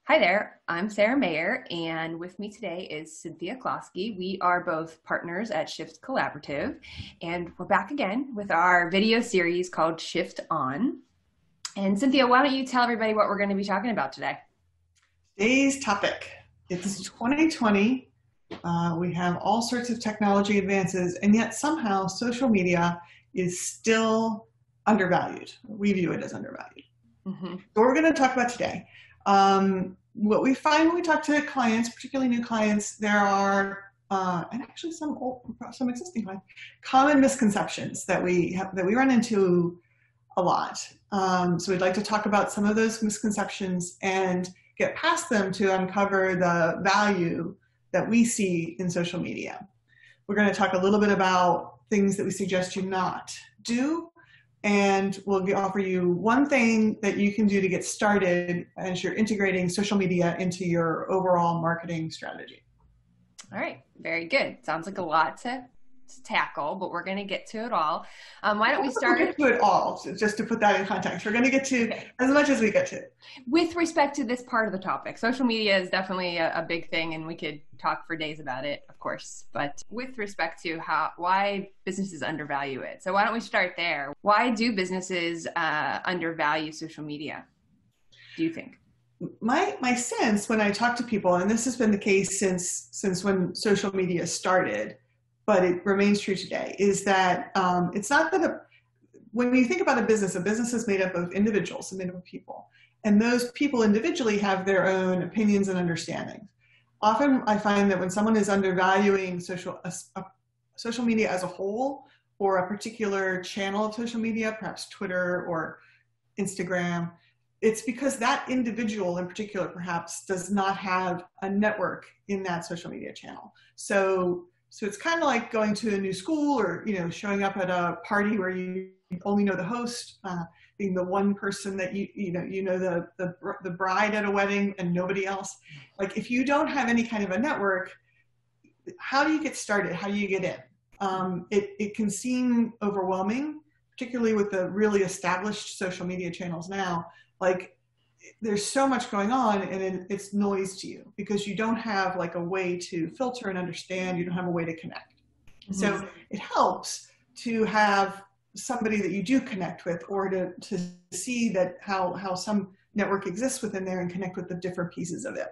Hi there, I'm Sarah Mayer, and with me today is Cynthia Klosky. We are both partners at Shift Collaborative, and we're back again with our video series called Shift On. And Cynthia, why don't you tell everybody what we're going to be talking about today? Today's topic, it's 2020. We have all sorts of technology advances, and yet somehow social media is still undervalued. We view it as undervalued. Mm-hmm. So we're going to talk about today. What we find when we talk to clients, particularly new clients, there are, and actually some existing clients, common misconceptions that we run into a lot. So we'd like to talk about some of those misconceptions and get past them to uncover the value that we see in social media. We're going to talk a little bit about things that we suggest you not do, and we'll offer you one thing that you can do to get started as you're integrating social media into your overall marketing strategy. All right, very good. Sounds like a lot to tackle, but we're going to get to it all. Why don't we start? We'll get to it all, just to put that in context. We're going to get to as much as we get to. With respect to this part of the topic, social media is definitely a big thing, and we could talk for days about it, of course. But with respect to why businesses undervalue it, so why don't we start there? Why do businesses undervalue social media, do you think? My sense when I talk to people, and this has been the case since when social media started, but it remains true today, is that it's not that when you think about a business is made up of individuals, made up of people. And those people individually have their own opinions and understandings. Often I find that when someone is undervaluing social media as a whole, or a particular channel of social media, perhaps Twitter or Instagram, it's because that individual in particular perhaps does not have a network in that social media channel. So it's kind of like going to a new school, or showing up at a party where you only know the host, being the one person that the bride at a wedding and nobody else. Like, if you don't have any kind of a network, how do you get started? How do you get in? It can seem overwhelming, particularly with the really established social media channels now. Like, there's so much going on, and it's noise to you because you don't have like a way to filter and understand. You don't have a way to connect. Mm-hmm. So it helps to have somebody that you do connect with, or to see that how some network exists within there and connect with the different pieces of it.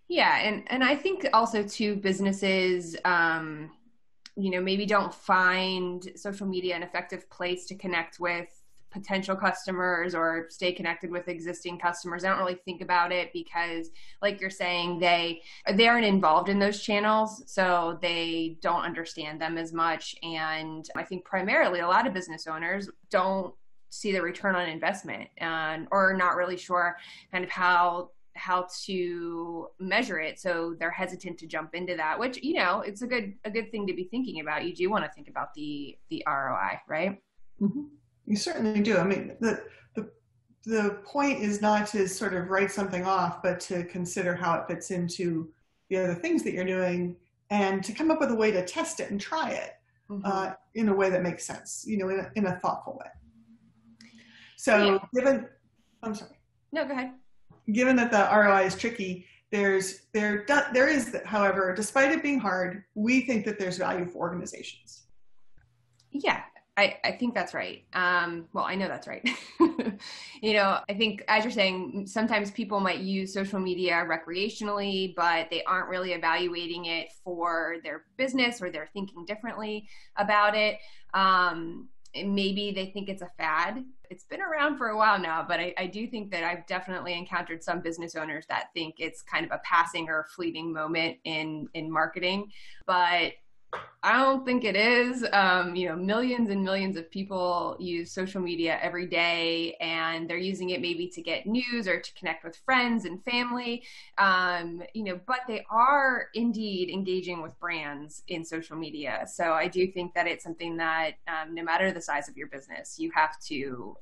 Yeah, and I think also too, businesses maybe don't find social media an effective place to connect with potential customers or stay connected with existing customers. I don't really think about it because, like you're saying, they aren't involved in those channels, so they don't understand them as much. And I think primarily a lot of business owners don't see the return on investment, or not really sure kind of how to measure it, so they're hesitant to jump into that, which it's a good thing to be thinking about. You do want to think about the ROI, right? Mm-hmm. You certainly do. I mean, the point is not to sort of write something off, but to consider how it fits into the other things that you're doing, and to come up with a way to test it and try it. Mm-hmm. In a way that makes sense, in a thoughtful way. So I'm sorry. No, go ahead. Given that the ROI is tricky, there is, however, despite it being hard, we think that there's value for organizations. Yeah. I think that's right. Well, I know that's right. I think, as you're saying, sometimes people might use social media recreationally, but they aren't really evaluating it for their business, or they're thinking differently about it. Maybe they think it's a fad. It's been around for a while now, but I do think that I've definitely encountered some business owners that think it's kind of a passing or fleeting moment in marketing. But I don't think it is. Millions and millions of people use social media every day, and they're using it maybe to get news or to connect with friends and family. But they are indeed engaging with brands in social media. So I do think that it's something that no matter the size of your business, you have to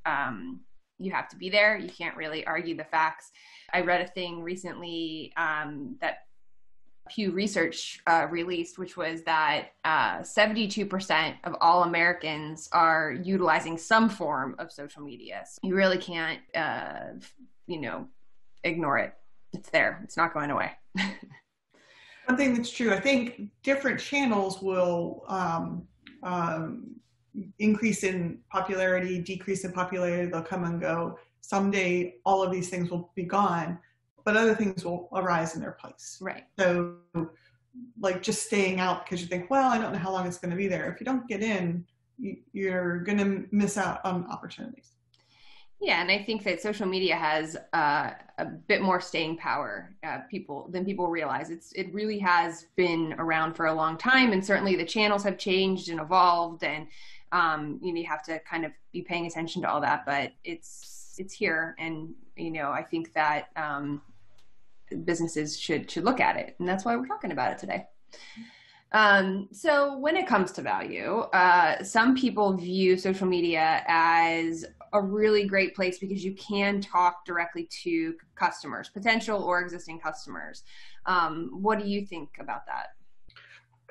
be there. You can't really argue the facts. I read a thing recently that Pew Research released, which was that 72% of all Americans are utilizing some form of social media. So you really can't, ignore it. It's there. It's not going away. One thing that's true, I think different channels will increase in popularity, decrease in popularity, they'll come and go. Someday, all of these things will be gone, but other things will arise in their place. Right. So, like just staying out because you think, well, I don't know how long it's going to be there. If you don't get in, you're going to miss out on opportunities. Yeah, and I think that social media has a bit more staying power than people realize. It really has been around for a long time, and certainly the channels have changed and evolved, and you have to kind of be paying attention to all that. But it's here, and I think that businesses should look at it, and that's why we're talking about it today. So when it comes to value, some people view social media as a really great place because you can talk directly to customers, potential or existing customers. What do you think about that?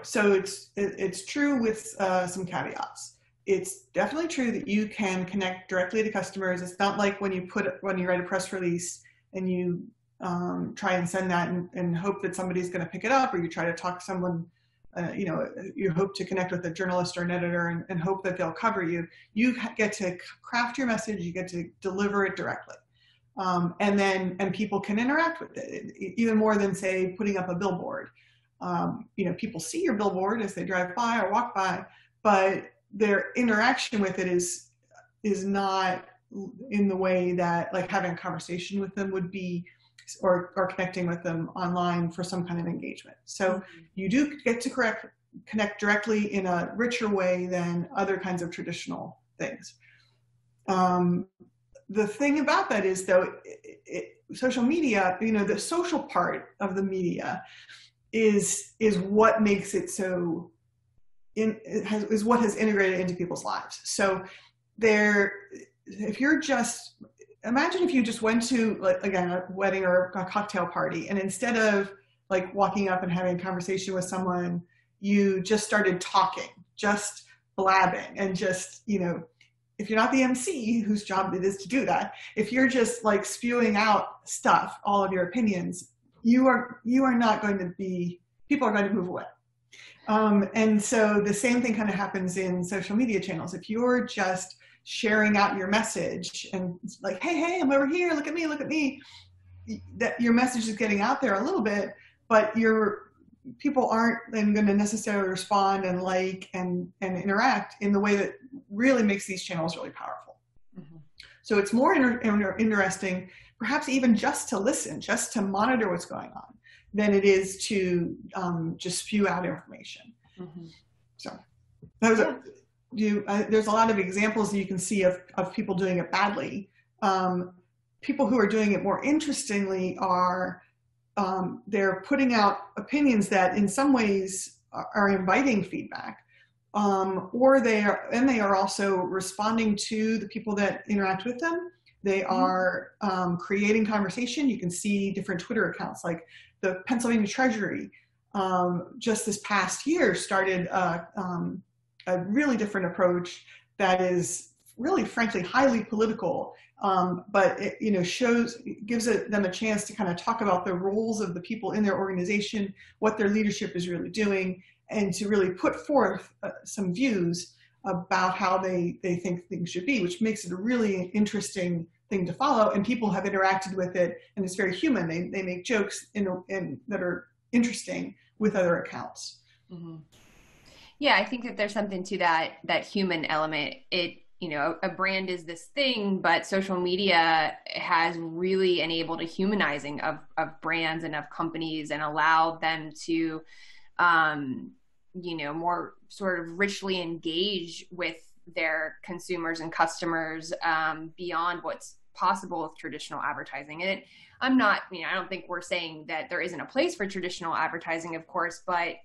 So it's true with some caveats. It's definitely true that you can connect directly to customers. It's not like when you write a press release and you try and send that and hope that somebody's going to pick it up, or you try to talk to someone. You hope to connect with a journalist or an editor and hope that they'll cover you. You get to craft your message. You get to deliver it directly. And people can interact with it even more than, say, putting up a billboard. People see your billboard as they drive by or walk by, but their interaction with it is not in the way that like having a conversation with them would be, or connecting with them online for some kind of engagement. So you do get to connect directly in a richer way than other kinds of traditional things. The thing about that is, though, social media, the social part of the media is what makes it so, is what has integrated into people's lives. So imagine if you just went to, like, again, a wedding or a cocktail party, and instead of like walking up and having a conversation with someone, you just started talking, just blabbing, and just, if you're not the MC, whose job it is to do that, if you're just like spewing out stuff, all of your opinions, you are not going to be, people are going to move away. And so the same thing kind of happens in social media channels. If you're just sharing out your message and it's like, hey, I'm over here, look at me, that your message is getting out there a little bit, but people aren't then going to necessarily respond and like and interact in the way that really makes these channels really powerful. Mm-hmm. So it's more interesting, perhaps even just to listen, just to monitor what's going on, than it is to just spew out information. Mm-hmm. So that was there's a lot of examples that you can see of people doing it badly. People who are doing it more interestingly are they're putting out opinions that in some ways are inviting feedback, or they are also responding to the people that interact with them. They are creating conversation. You can see different Twitter accounts, like the Pennsylvania Treasury just this past year started a really different approach that is really, frankly, highly political, but it gives them a chance to kind of talk about the roles of the people in their organization, what their leadership is really doing, and to really put forth some views about how they think things should be, which makes it a really interesting thing to follow. And people have interacted with it, and it's very human. They make jokes that are interesting with other accounts. Mm-hmm. Yeah, I think that there's something to that human element. A brand is this thing, but social media has really enabled a humanizing of brands and of companies, and allowed them to, more sort of richly engage with their consumers and customers beyond what's possible with traditional advertising. And I don't think we're saying that there isn't a place for traditional advertising, of course, but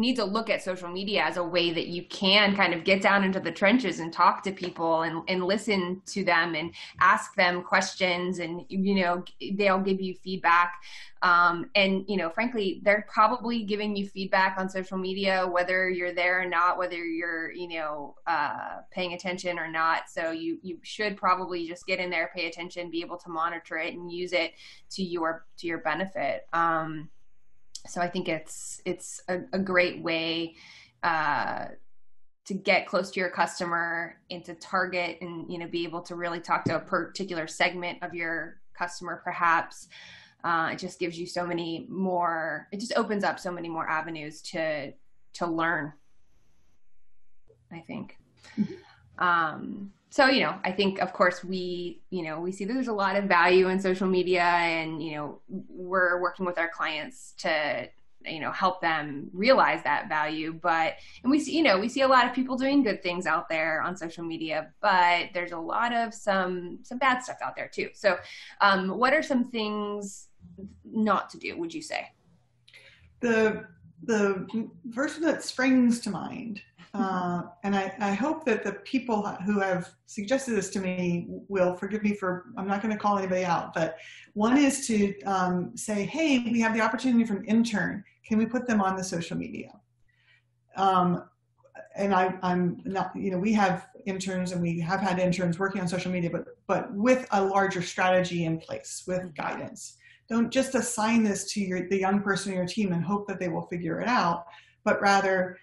need to look at social media as a way that you can kind of get down into the trenches and talk to people and listen to them and ask them questions, and, you know, they'll give you feedback. And, you know, frankly, they're probably giving you feedback on social media, whether you're there or not, whether you're, you know, paying attention or not. So you should probably just get in there, pay attention, be able to monitor it and use it to your benefit. So I think it's a great way to get close to your customer and to target and, you know, be able to really talk to a particular segment of your customer, perhaps. It just gives you so many more, it just opens up so many more avenues to learn, I think. So, you know, I think, of course, we see there's a lot of value in social media, and, you know, we're working with our clients to, you know, help them realize that value. And we see a lot of people doing good things out there on social media, but there's a lot of some bad stuff out there too. So, what are some things not to do, would you say? The first one that springs to mind, and I hope that the people who have suggested this to me will forgive me for, I'm not going to call anybody out, but one is to say, hey, we have the opportunity for an intern. Can we put them on the social media? And I'm not, you know, we have interns and we have had interns working on social media, but with a larger strategy in place, with guidance. Don't just assign this to the young person in your team and hope that they will figure it out, but rather,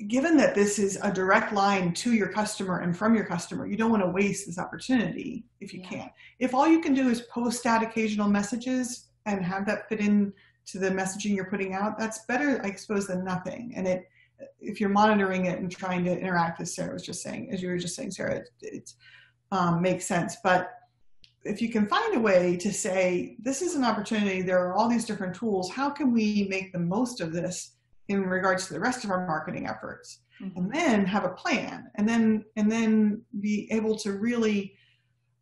given that this is a direct line to your customer and from your customer, you don't want to waste this opportunity if you can. If all you can do is post out occasional messages and have that fit in to the messaging you're putting out, that's better, I suppose, than nothing. And if you're monitoring it and trying to interact, as Sarah was just saying, as you were just saying, Sarah, it makes sense. But if you can find a way to say, this is an opportunity, there are all these different tools, how can we make the most of this in regards to the rest of our marketing efforts? Mm-hmm. And then have a plan, and then be able to really,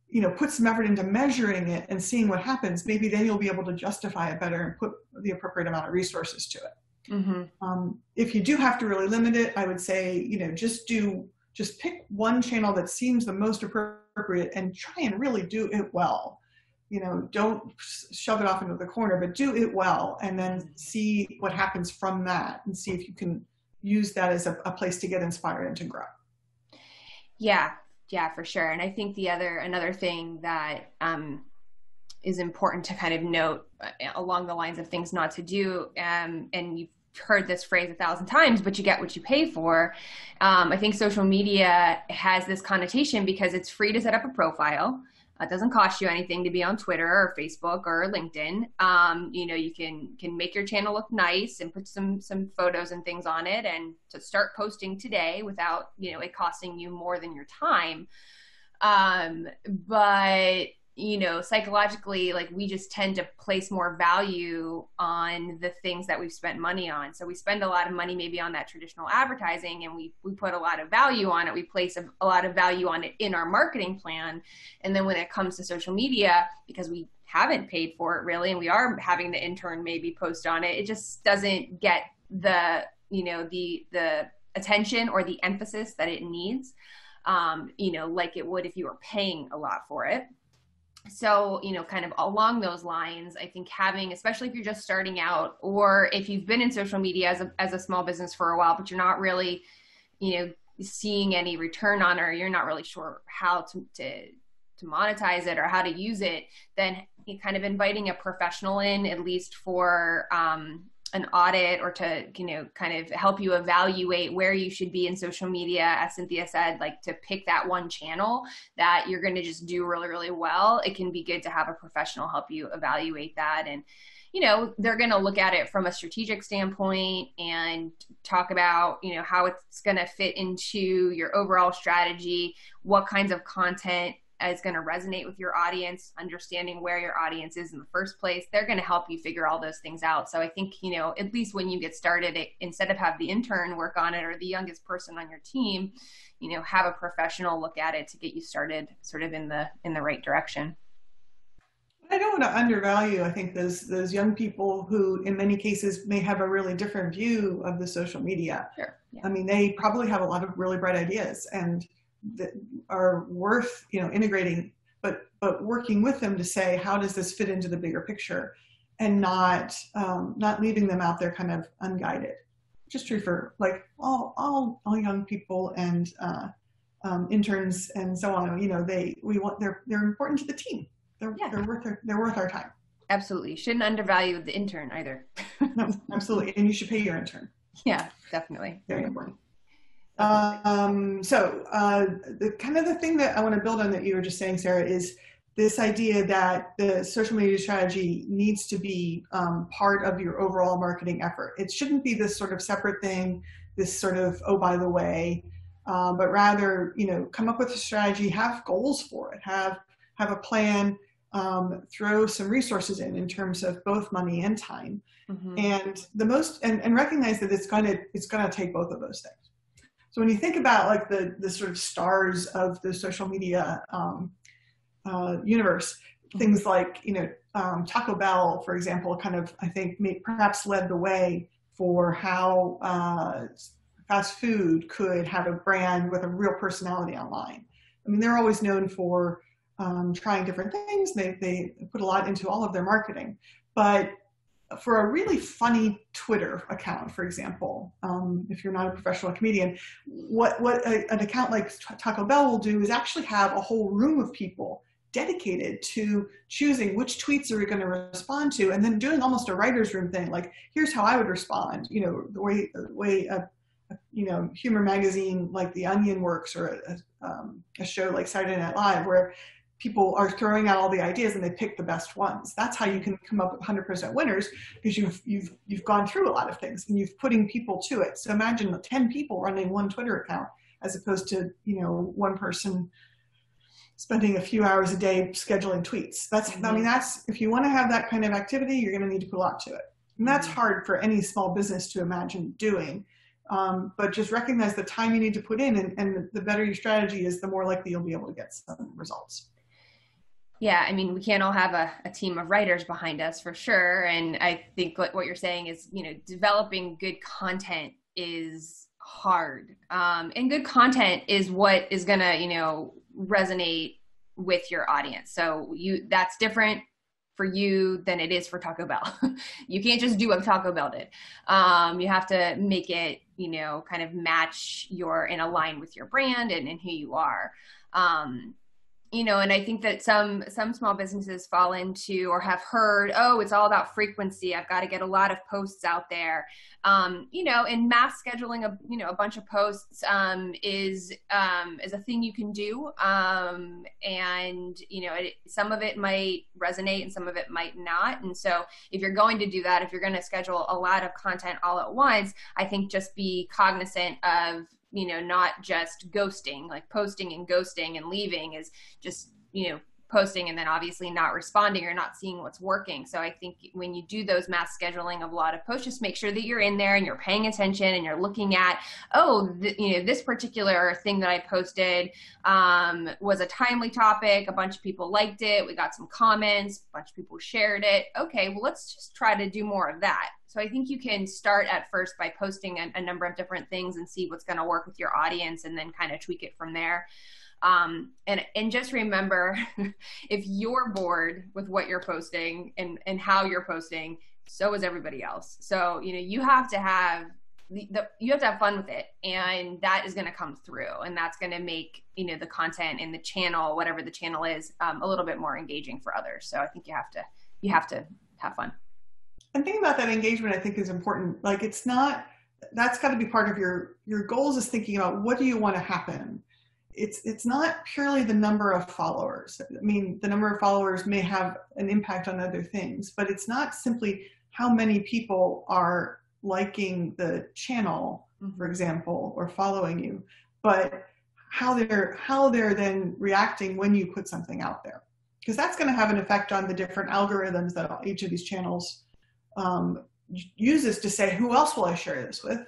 you know, put some effort into measuring it and seeing what happens. Maybe then you'll be able to justify it better and put the appropriate amount of resources to it. Mm-hmm. If you do have to really limit it, I would say, you know, just pick one channel that seems the most appropriate and try and really do it well. You know, don't shove it off into the corner, but do it well, and then see what happens from that, and see if you can use that as a place to get inspired and to grow. Yeah, for sure. And I think another thing that is important to kind of note along the lines of things not to do, and you've heard this phrase 1,000 times, but you get what you pay for. I think social media has this connotation because it's free to set up a profile. It doesn't cost you anything to be on Twitter or Facebook or LinkedIn. You know, you can make your channel look nice and put some photos and things on it, and to start posting today without, you know, it costing you more than your time. But, you know, psychologically, like, we just tend to place more value on the things that we've spent money on. So we spend a lot of money maybe on that traditional advertising, and we put a lot of value on it. We place a lot of value on it in our marketing plan. And then when it comes to social media, because we haven't paid for it really, and we are having the intern maybe post on it, it just doesn't get the, you know, the attention or the emphasis that it needs, you know, like it would if you were paying a lot for it. So, you know, kind of along those lines, I think having, especially if you're just starting out, or if you've been in social media as a small business for a while, but you're not really, you know, seeing any return on it, or you're not really sure how to monetize it or how to use it, then kind of inviting a professional in, at least for an audit, or to, you know, kind of help you evaluate where you should be in social media, as Cynthia said, like to pick that one channel that you're going to just do really, really well. It can be good to have a professional help you evaluate that. And, you know, they're going to look at it from a strategic standpoint and talk about, you know, how it's going to fit into your overall strategy, what kinds of content is going to resonate with your audience, understanding where your audience is in the first place. They're going to help you figure all those things out. So I think, you know, at least when you get started, instead of have the intern work on it or the youngest person on your team, you know, have a professional look at it to get you started sort of in the right direction. I don't want to undervalue, I think, those young people who, in many cases, may have a really different view of the social media. Sure. Yeah. I mean, they probably have a lot of really bright ideas and that are worth, integrating, but working with them to say, how does this fit into the bigger picture, and not leaving them out there kind of unguided. Which is true for like all young people and interns and so on. They're important to the team. They're worth our time. Absolutely. Shouldn't undervalue the intern either. No, absolutely. And you should pay your intern. Yeah, definitely. Very important. The kind of the thing that I want to build on that you were just saying, Sarah, is this idea that the social media strategy needs to be part of your overall marketing effort. It shouldn't be this sort of separate thing, this sort of, oh, by the way, but rather, come up with a strategy, have goals for it, have a plan, throw some resources in terms of both money and time, and recognize that it's going to take both of those things. So when you think about like the sort of stars of the social media universe, things like Taco Bell, for example, kind of I think perhaps led the way for how fast food could have a brand with a real personality online. I mean, they're always known for trying different things. They put a lot into all of their marketing. But for a really funny Twitter account, for example, if you're not a professional comedian, what an account like Taco Bell will do is actually have a whole room of people dedicated to choosing which tweets are we going to respond to, and then doing almost a writer's room thing, like, here's how I would respond, the way humor magazine like The Onion works, or a show like Saturday Night Live, where people are throwing out all the ideas and they pick the best ones. That's how you can come up with 100% winners, because you've gone through a lot of things and you've putting people to it. So imagine 10 people running one Twitter account as opposed to one person spending a few hours a day scheduling tweets. That's if you want to have that kind of activity, you're going to need to put a lot to it. And that's hard for any small business to imagine doing. But just recognize the time you need to put in, and the better your strategy is, the more likely you'll be able to get some results. Yeah, I mean, we can't all have a team of writers behind us for sure. And I think what you're saying is, developing good content is hard. And good content is what is going to, resonate with your audience. So that's different for you than it is for Taco Bell. You can't just do what Taco Bell did. You have to make it, kind of match and align with your brand and who you are. And I think that some small businesses fall into, or have heard, oh, it's all about frequency. I've got to get a lot of posts out there. And mass scheduling a bunch of posts is a thing you can do. Some of it might resonate and some of it might not. And so if you're going to do that, if you're going to schedule a lot of content all at once, I think just be cognizant of, not just ghosting, like posting and ghosting and leaving is just, posting and then obviously not responding or not seeing what's working. So I think when you do those mass scheduling of a lot of posts, just make sure that you're in there and you're paying attention and you're looking at, this particular thing that I posted was a timely topic. A bunch of people liked it. We got some comments, a bunch of people shared it. Okay, well, let's just try to do more of that. So I think you can start at first by posting a number of different things and see what's going to work with your audience, and then kind of tweak it from there. And just remember, if you're bored with what you're posting and how you're posting, so is everybody else. So, you have to have you have to have fun with it, and that is going to come through, and that's going to make, the content in the channel, whatever the channel is, a little bit more engaging for others. So I think you have to have fun. And thinking about that engagement, I think, is important. Like, that's got to be part of your goals, is thinking about, what do you want to happen? It's not purely the number of followers. I mean, the number of followers may have an impact on other things, but it's not simply how many people are liking the channel, for example, or following you, but how they're then reacting when you put something out there. Because that's going to have an effect on the different algorithms that each of these channels uses to say, who else will I share this with?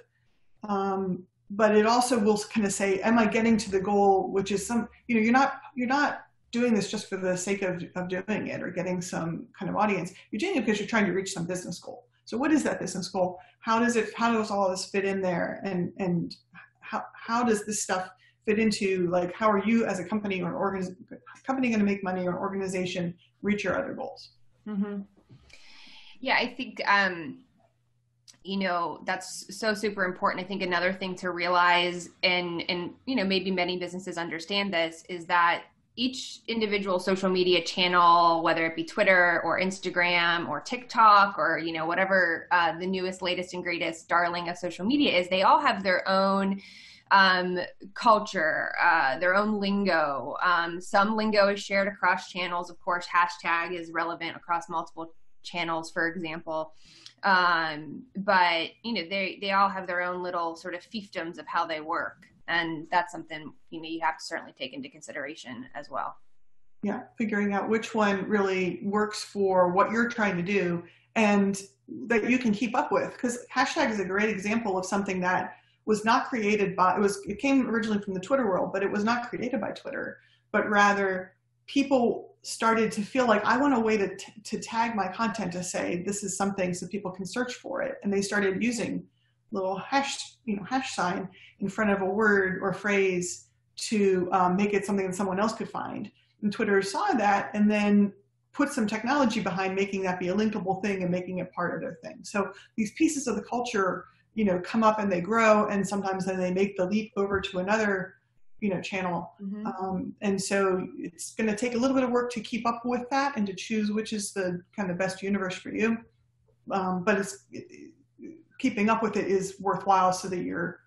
But it also will kind of say, am I getting to the goal, which is you're not doing this just for the sake of doing it or getting some kind of audience. You're doing it because you're trying to reach some business goal. So what is that business goal? How does all this fit in there? And how does this stuff fit into, like, how are you as a company or an company going to make money, or organization reach your other goals? Mm-hmm. Yeah, I think, that's so super important. I think another thing to realize, and maybe many businesses understand this, is that each individual social media channel, whether it be Twitter or Instagram or TikTok or, whatever the newest, latest, and greatest darling of social media is, they all have their own culture, their own lingo. Some lingo is shared across channels. Of course, hashtag is relevant across multiple channels, for example. But they all have their own little sort of fiefdoms of how they work. And that's something, you have to certainly take into consideration as well. Yeah. Figuring out which one really works for what you're trying to do and that you can keep up with. Because hashtag is a great example of something that was not created by, it came originally from the Twitter world, but it was not created by Twitter, but rather people started to feel like, I want a way to tag my content to say this is something so people can search for it. And they started using little hash sign in front of a word or phrase to make it something that someone else could find. And Twitter saw that and then put some technology behind making that be a linkable thing and making it part of their thing. So these pieces of the culture, come up and they grow, and sometimes then they make the leap over to another channel. Mm-hmm. And so it's going to take a little bit of work to keep up with that and to choose which is the kind of best universe for you. But keeping up with it is worthwhile so that you're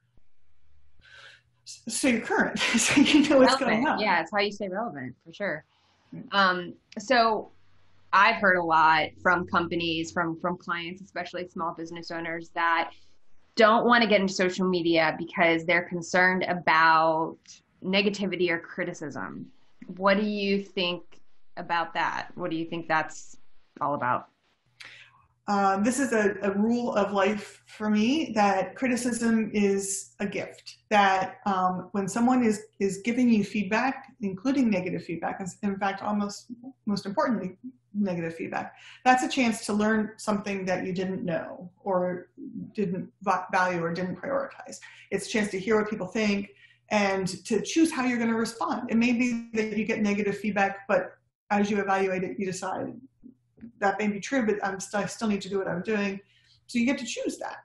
current, so you know what's going on. Yeah, it's how you stay relevant, for sure. So I've heard a lot from companies, from clients, especially small business owners, that don't want to get into social media because they're concerned about negativity or criticism. What do you think about that? What do you think that's all about? This is a rule of life for me, that criticism is a gift. That when someone is giving you feedback, including negative feedback, in fact, almost most importantly, negative feedback, that's a chance to learn something that you didn't know or didn't value or didn't prioritize. It's a chance to hear what people think and to choose how you're going to respond. It may be that you get negative feedback, but as you evaluate it, you decide that may be true, but I still need to do what I'm doing. So you get to choose that.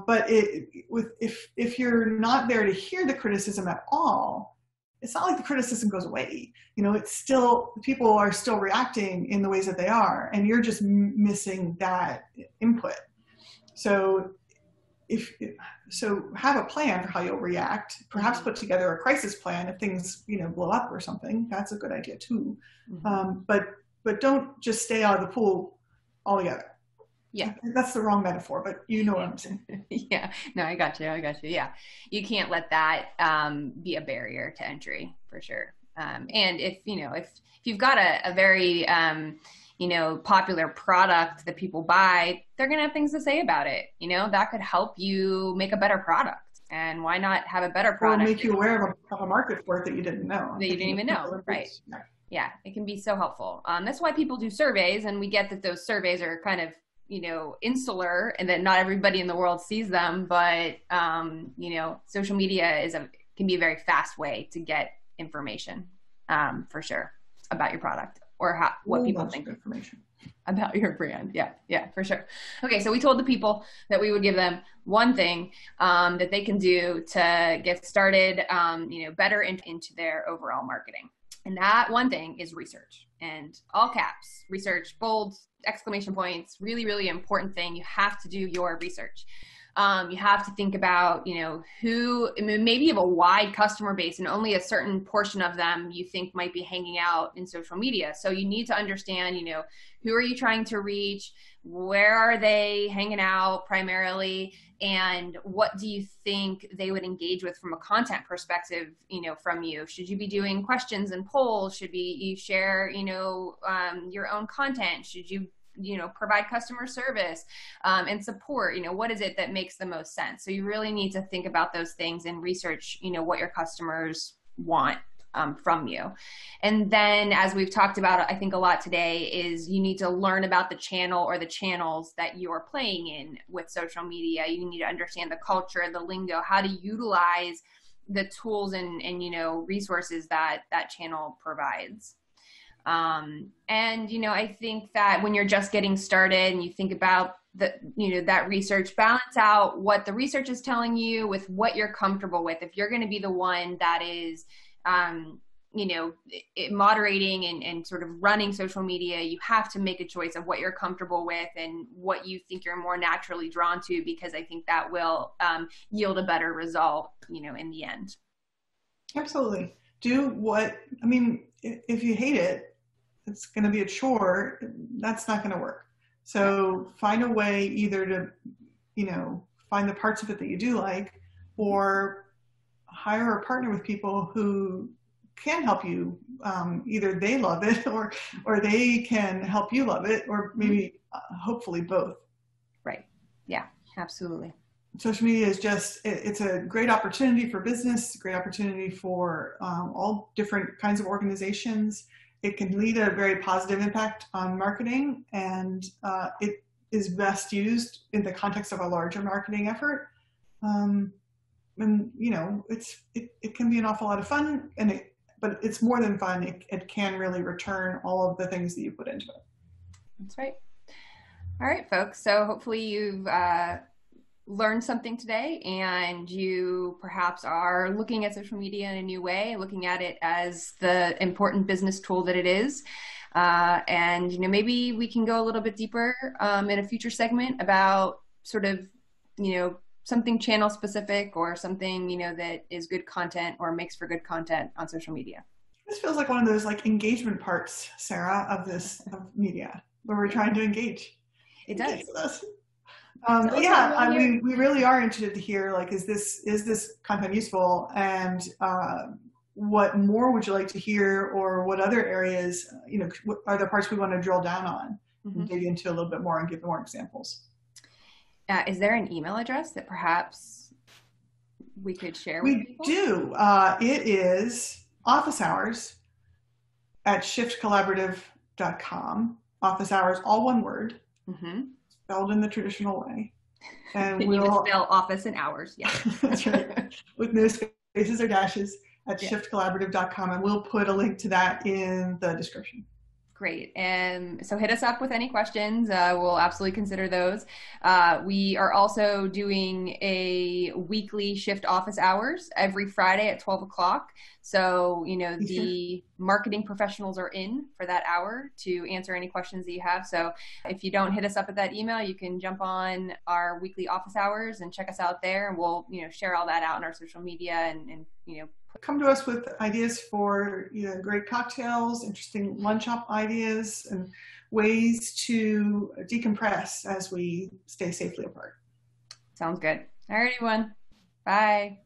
But if you're not there to hear the criticism at all, it's not like the criticism goes away. It's still, people are still reacting in the ways that they are, and you're just missing that input. So have a plan for how you'll react. Perhaps put together a crisis plan if things blow up or something. That's a good idea too. Mm-hmm. But don't just stay out of the pool altogether. Yeah. That's the wrong metaphor, but you know what I'm saying. Yeah. No, I got you. Yeah. You can't let that be a barrier to entry, for sure. And if you've got a very, popular product that people buy, they're going to have things to say about it. That could help you make a better product. And why not have a better product? Or make you aware of a market for it that you didn't know. That you didn't even know, right. Yeah, it can be so helpful. That's why people do surveys, and we get that those surveys are kind of, insular, and that not everybody in the world sees them. But, social media can be a very fast way to get information, for sure, about your product or what people think about your brand. Yeah, for sure. Okay, so we told the people that we would give them one thing that they can do to get started, better into their overall marketing. And that one thing is research, and all caps, research, bold, exclamation points, really, really important thing. You have to do your research. You have to think about, who, maybe you have a wide customer base and only a certain portion of them you think might be hanging out in social media. So you need to understand, who are you trying to reach? Where are they hanging out primarily? And what do you think they would engage with from a content perspective, from you? Should you be doing questions and polls? Should you share, your own content? Should you provide customer service and support? What is it that makes the most sense? So you really need to think about those things and research, what your customers want from you. And then, as we've talked about, I think a lot today, is you need to learn about the channel or the channels that you're playing in with social media. You need to understand the culture, the lingo, how to utilize the tools and resources that channel provides. And, I think that when you're just getting started and you think about that research, balance out what the research is telling you with what you're comfortable with. If you're going to be the one that is, moderating and sort of running social media, you have to make a choice of what you're comfortable with and what you think you're more naturally drawn to, because I think that will yield a better result, in the end. Absolutely. If you hate it, it's going to be a chore. That's not going to work. So find a way either to, find the parts of it that you do like, or hire or partner with people who can help you. Either they love it or they can help you love it, or maybe hopefully both. Right. Yeah, absolutely. Social media is it's a great opportunity for business, a great opportunity for all different kinds of organizations. It can lead a very positive impact on marketing, and it is best used in the context of a larger marketing effort. And it can be an awful lot of fun, but it's more than fun. It can really return all of the things that you put into it. That's right. All right, folks. So hopefully you've learned something today, and you perhaps are looking at social media in a new way, looking at it as the important business tool that it is. And maybe we can go a little bit deeper in a future segment about sort of something channel specific, or something that is good content or makes for good content on social media. This feels like one of those engagement parts, Sarah, of media, where we're trying to engage. It does. We really are interested to hear, is this content useful, and what more would you like to hear, or what other areas, what are the parts we want to drill down on, and dig into a little bit more and give more examples. Is there an email address that perhaps we could share with people? We do. It is office hours at shiftcollaborative.com. Office hours, all one word. Spelled in the traditional way. And we'll spell office and hours. Yeah. That's right. With no spaces or dashes at shiftcollaborative.com. And we'll put a link to that in the description. Great. And so hit us up with any questions. We'll absolutely consider those. We are also doing a weekly Shift office hours every Friday at 12 o'clock. So, the marketing professionals are in for that hour to answer any questions that you have. So if you don't hit us up at that email, you can jump on our weekly office hours and check us out there. And we'll, share all that out in our social media and come to us with ideas for great cocktails, interesting lunch up ideas, and ways to decompress as we stay safely apart. Sounds good. All right, everyone. Bye.